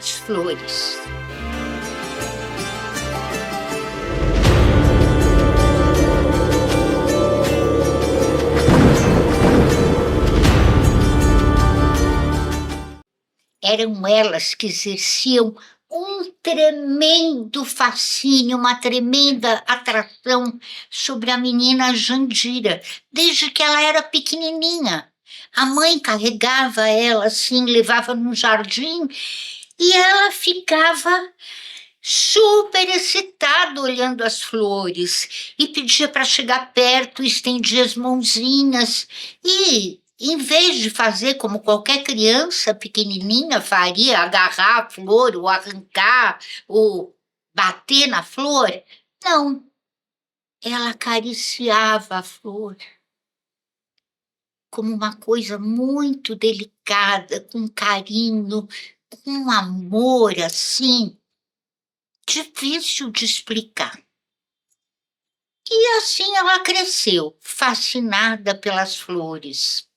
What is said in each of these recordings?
as flores. Eram elas que exerciam um tremendo fascínio, uma tremenda atração sobre a menina Jandira, desde que ela era pequenininha. A mãe carregava ela assim, levava no jardim, e ela ficava super excitada olhando as flores e pedia para chegar perto, estendia as mãozinhas e, em vez de fazer como qualquer criança pequenininha faria, agarrar a flor ou arrancar ou bater na flor, não, ela acariciava a flor como uma coisa muito delicada, com carinho, com amor assim, difícil de explicar. E assim ela cresceu, fascinada pelas flores.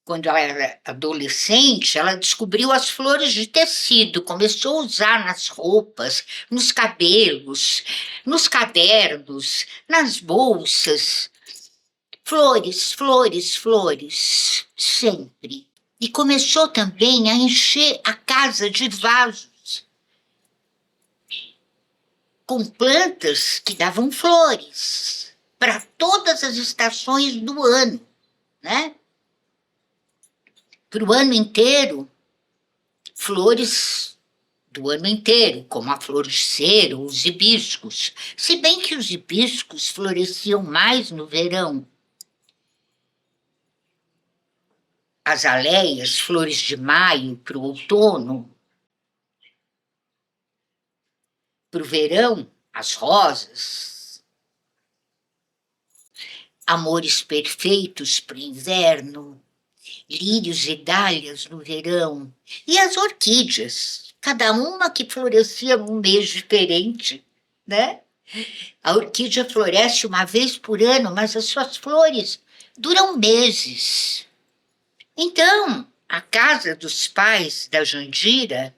Quando ela era adolescente, ela descobriu as flores de tecido, começou a usar nas roupas, nos cabelos, nos cadernos, nas bolsas. Flores, flores, flores, sempre. E começou também a encher a casa de vasos com plantas que davam flores para todas as estações do ano, né? Para o ano inteiro, flores do ano inteiro, como a flor de cera, os hibiscos. Se bem que os hibiscos floresciam mais no verão. Azaleias, flores de maio para o outono. Para o verão, as rosas. Amores perfeitos para o inverno. Lírios e dálias no verão. E as orquídeas, cada uma que florescia num mês diferente, né? A orquídea floresce uma vez por ano, mas as suas flores duram meses. Então, a casa dos pais da Jandira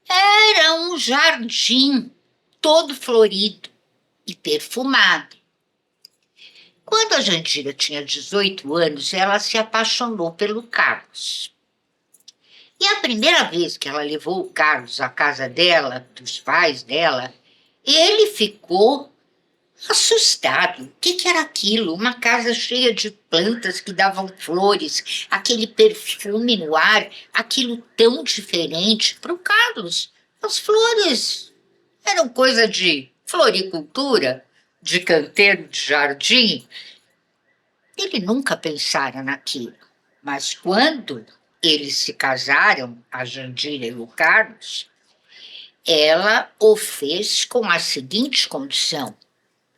era um jardim todo florido e perfumado. Quando a Jandira tinha 18 anos, ela se apaixonou pelo Carlos. E a primeira vez que ela levou o Carlos à casa dela, dos pais dela, ele ficou assustado. O que era aquilo? Uma casa cheia de plantas que davam flores, aquele perfume no ar, aquilo tão diferente. Para o Carlos, as flores eram coisa de floricultura, de canteiro de jardim. Ele nunca pensara naquilo. Mas quando eles se casaram, a Jandira e o Carlos, ela o fez com a seguinte condição: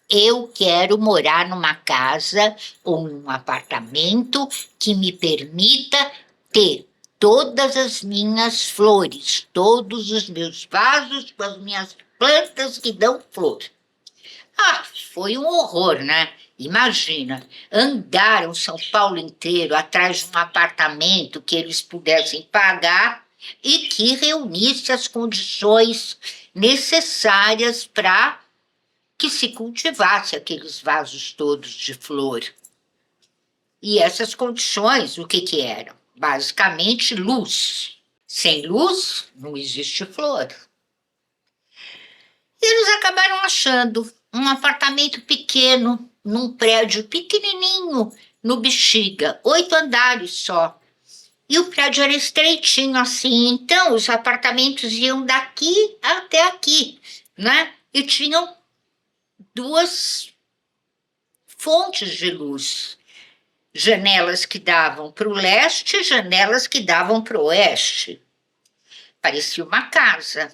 eu quero morar numa casa ou num apartamento que me permita ter todas as minhas flores, todos os meus vasos com as minhas plantas que dão flor. Foi um horror, né? Imagina, andaram São Paulo inteiro atrás de um apartamento que eles pudessem pagar e que reunisse as condições necessárias para que se cultivasse aqueles vasos todos de flor. E essas condições, o que eram? Basicamente, luz. Sem luz, não existe flor. E eles acabaram achando um apartamento pequeno, num prédio pequenininho, no Bexiga, 8 andares só. E o prédio era estreitinho assim, então os apartamentos iam daqui até aqui, né? E tinham 2 fontes de luz. Janelas que davam para o leste, janelas que davam para o oeste. Parecia uma casa.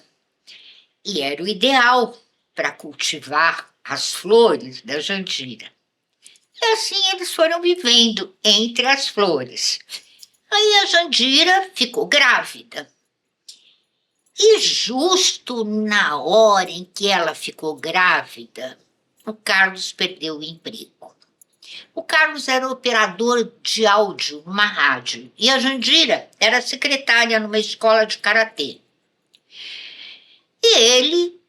E era o ideal para cultivar as flores da Jandira. E assim eles foram vivendo entre as flores. Aí a Jandira ficou grávida. E justo na hora em que ela ficou grávida, o Carlos perdeu o emprego. O Carlos era operador de áudio numa rádio e a Jandira era secretária numa escola de karatê. E ele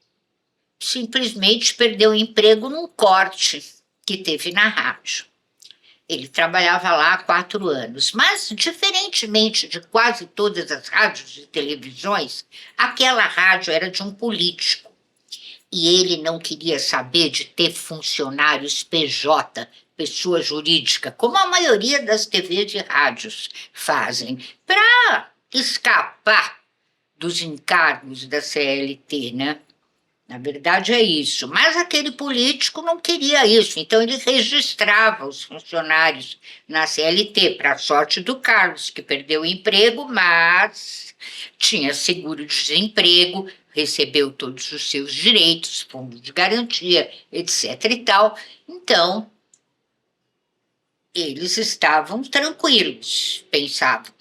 simplesmente perdeu o emprego num corte que teve na rádio. Ele trabalhava lá há 4 anos, mas, diferentemente de quase todas as rádios e televisões, aquela rádio era de um político. E ele não queria saber de ter funcionários PJ, pessoa jurídica, como a maioria das TVs e rádios fazem, para escapar dos encargos da CLT, né? Na verdade é isso. Mas aquele político não queria isso, então ele registrava os funcionários na CLT, para a sorte do Carlos, que perdeu o emprego, mas tinha seguro-desemprego, recebeu todos os seus direitos, fundo de garantia, etc. e tal. Então, eles estavam tranquilos, pensavam.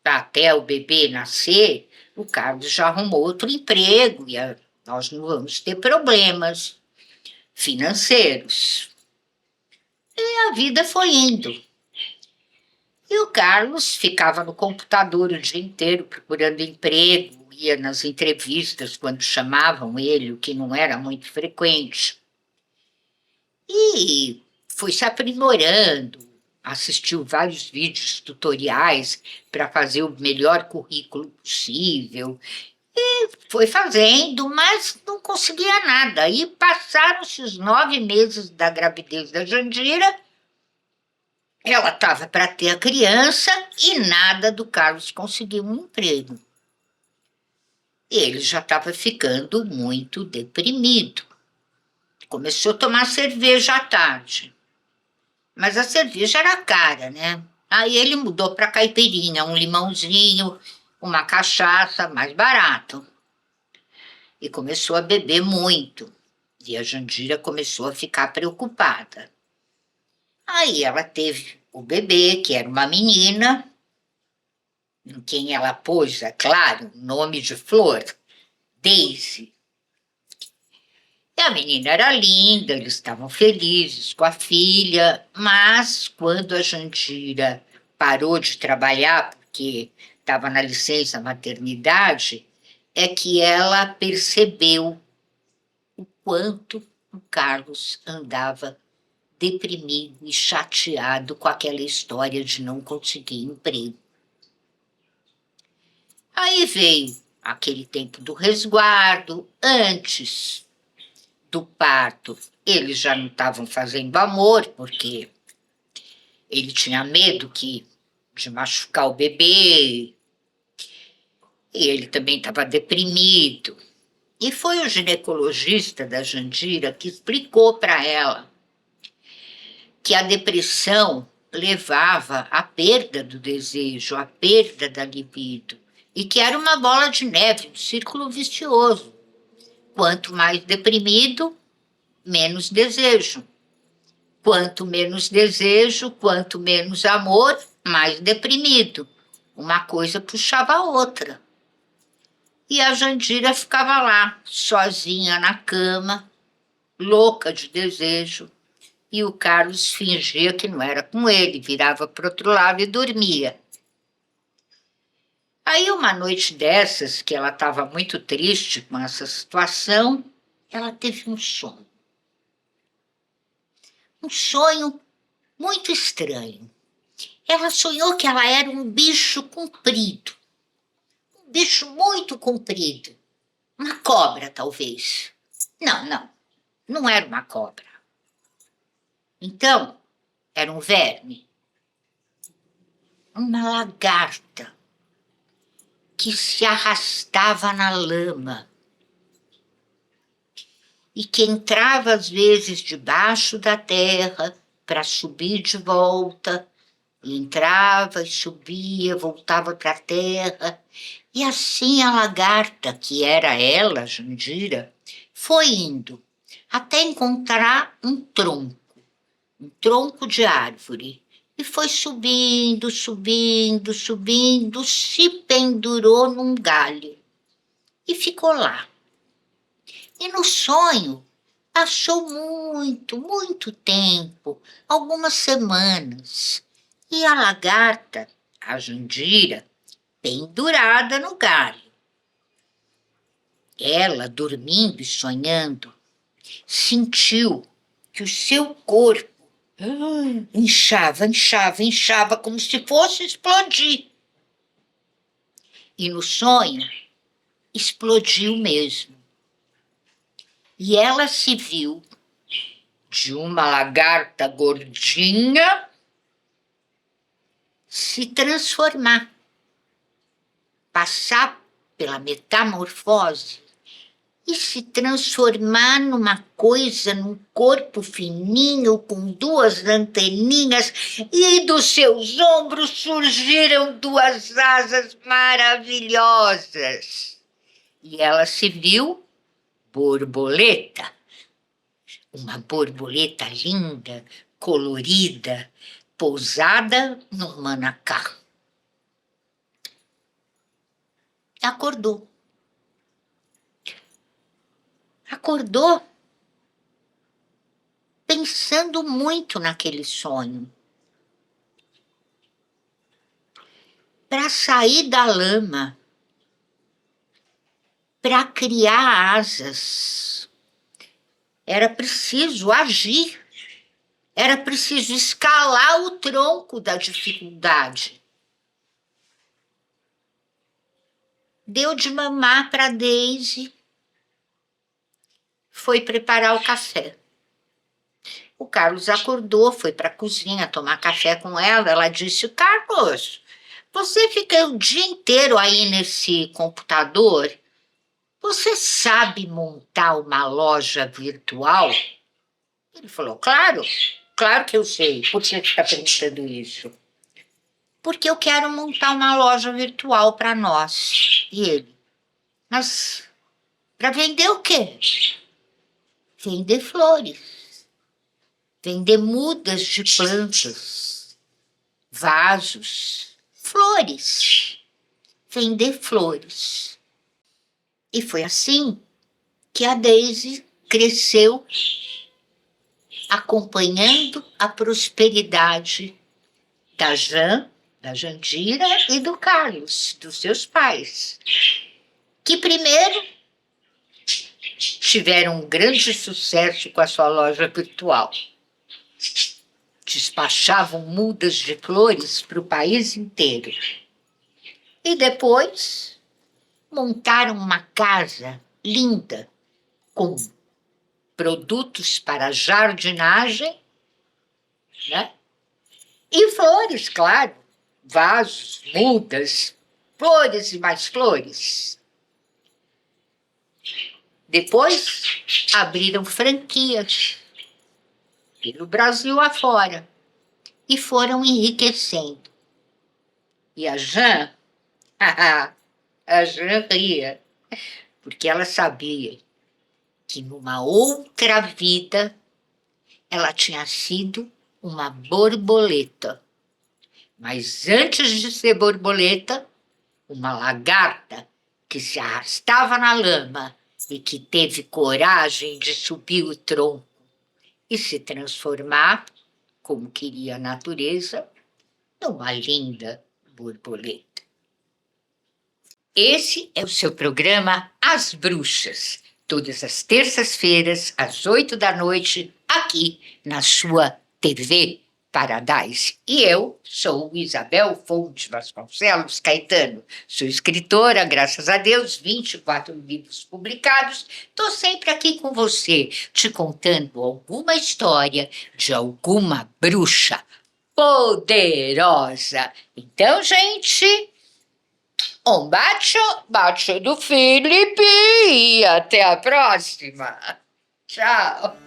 Até o bebê nascer, o Carlos já arrumou outro emprego e nós não vamos ter problemas financeiros. E a vida foi indo. E o Carlos ficava no computador o dia inteiro procurando emprego, ia nas entrevistas quando chamavam ele, o que não era muito frequente. E foi se aprimorando, assistiu vários vídeos tutoriais para fazer o melhor currículo possível. E foi fazendo, mas não conseguia nada. E passaram-se os 9 meses da gravidez da Jandira. Ela estava para ter a criança e nada do Carlos conseguiu um emprego. Ele já estava ficando muito deprimido. Começou a tomar cerveja à tarde. Mas a cerveja era cara, né? Aí ele mudou para caipirinha, um limãozinho, uma cachaça mais barato. E começou a beber muito. E a Jandira começou a ficar preocupada. Aí ela teve o bebê, que era uma menina, em quem ela pôs, é claro, o nome de flor, Daisy. E a menina era linda, eles estavam felizes com a filha, mas quando a Jandira parou de trabalhar, porque estava na licença maternidade, é que ela percebeu o quanto o Carlos andava deprimido e chateado com aquela história de não conseguir emprego. Aí veio aquele tempo do resguardo, antes do parto, eles já não estavam fazendo amor, porque ele tinha medo de machucar o bebê, e ele também estava deprimido. E foi o ginecologista da Jandira que explicou para ela que a depressão levava à perda do desejo, à perda da libido, e que era uma bola de neve, um círculo vicioso. Quanto mais deprimido, menos desejo. Quanto menos desejo, quanto menos amor, mais deprimido. Uma coisa puxava a outra. E a Jandira ficava lá, sozinha na cama, louca de desejo, e o Carlos fingia que não era com ele, virava para o outro lado e dormia. Aí, uma noite dessas, que ela estava muito triste com essa situação, ela teve um sonho. Um sonho muito estranho. Ela sonhou que ela era um bicho comprido. Um bicho muito comprido. Uma cobra, talvez. Não, não era uma cobra. Então, era um verme. Uma lagarta que se arrastava na lama e que entrava às vezes debaixo da terra para subir de volta, e entrava e subia, voltava para a terra, e assim a lagarta, que era ela, Jandira, foi indo até encontrar um tronco de árvore, e foi subindo, subindo, subindo, se pendurou num galho e ficou lá. E no sonho passou muito tempo, algumas semanas, e a lagarta, a Jandira, pendurada no galho. Ela, dormindo e sonhando, sentiu que o seu corpo inchava, inchava, inchava, como se fosse explodir. E no sonho, explodiu mesmo. E ela se viu de uma lagarta gordinha se transformar, passar pela metamorfose e se transformar numa coisa, num corpo fininho com duas anteninhas, e dos seus ombros surgiram duas asas maravilhosas. E ela se viu borboleta, uma borboleta linda, colorida, pousada num manacá. Acordou. Acordou pensando muito naquele sonho. Para sair da lama, para criar asas, era preciso agir, era preciso escalar o tronco da dificuldade. Deu de mamar para Daisy, foi preparar o café. O Carlos acordou, foi para a cozinha tomar café com ela. Ela disse: Carlos, você fica o dia inteiro aí nesse computador? Você sabe montar uma loja virtual? Ele falou: claro, claro que eu sei. Por que você está perguntando isso? Porque eu quero montar uma loja virtual para nós. E ele: mas para vender o quê? Vender flores, vender mudas de plantas, vasos, flores, vender flores. E foi assim que a Daisy cresceu, acompanhando a prosperidade da Jandira e do Carlos, dos seus pais, que primeiro tiveram um grande sucesso com a sua loja virtual. Despachavam mudas de flores para o país inteiro. E depois montaram uma casa linda, com produtos para jardinagem, né? E flores, claro, vasos, mudas, flores e mais flores. Depois abriram franquias pelo Brasil afora e foram enriquecendo. E a Jan ria, porque ela sabia que numa outra vida ela tinha sido uma borboleta. Mas antes de ser borboleta, uma lagarta que se arrastava na lama e que teve coragem de subir o tronco e se transformar, como queria a natureza, numa linda borboleta. Esse é o seu programa As Bruxas, todas as terças-feiras, às 8 da noite, aqui na sua TV Paradise. E eu sou Isabel Fontes Vasconcelos Caetano. Sou escritora, graças a Deus, 24 livros publicados. Estou sempre aqui com você, te contando alguma história de alguma bruxa poderosa. Então, gente, um bacio do Felipe e até a próxima. Tchau.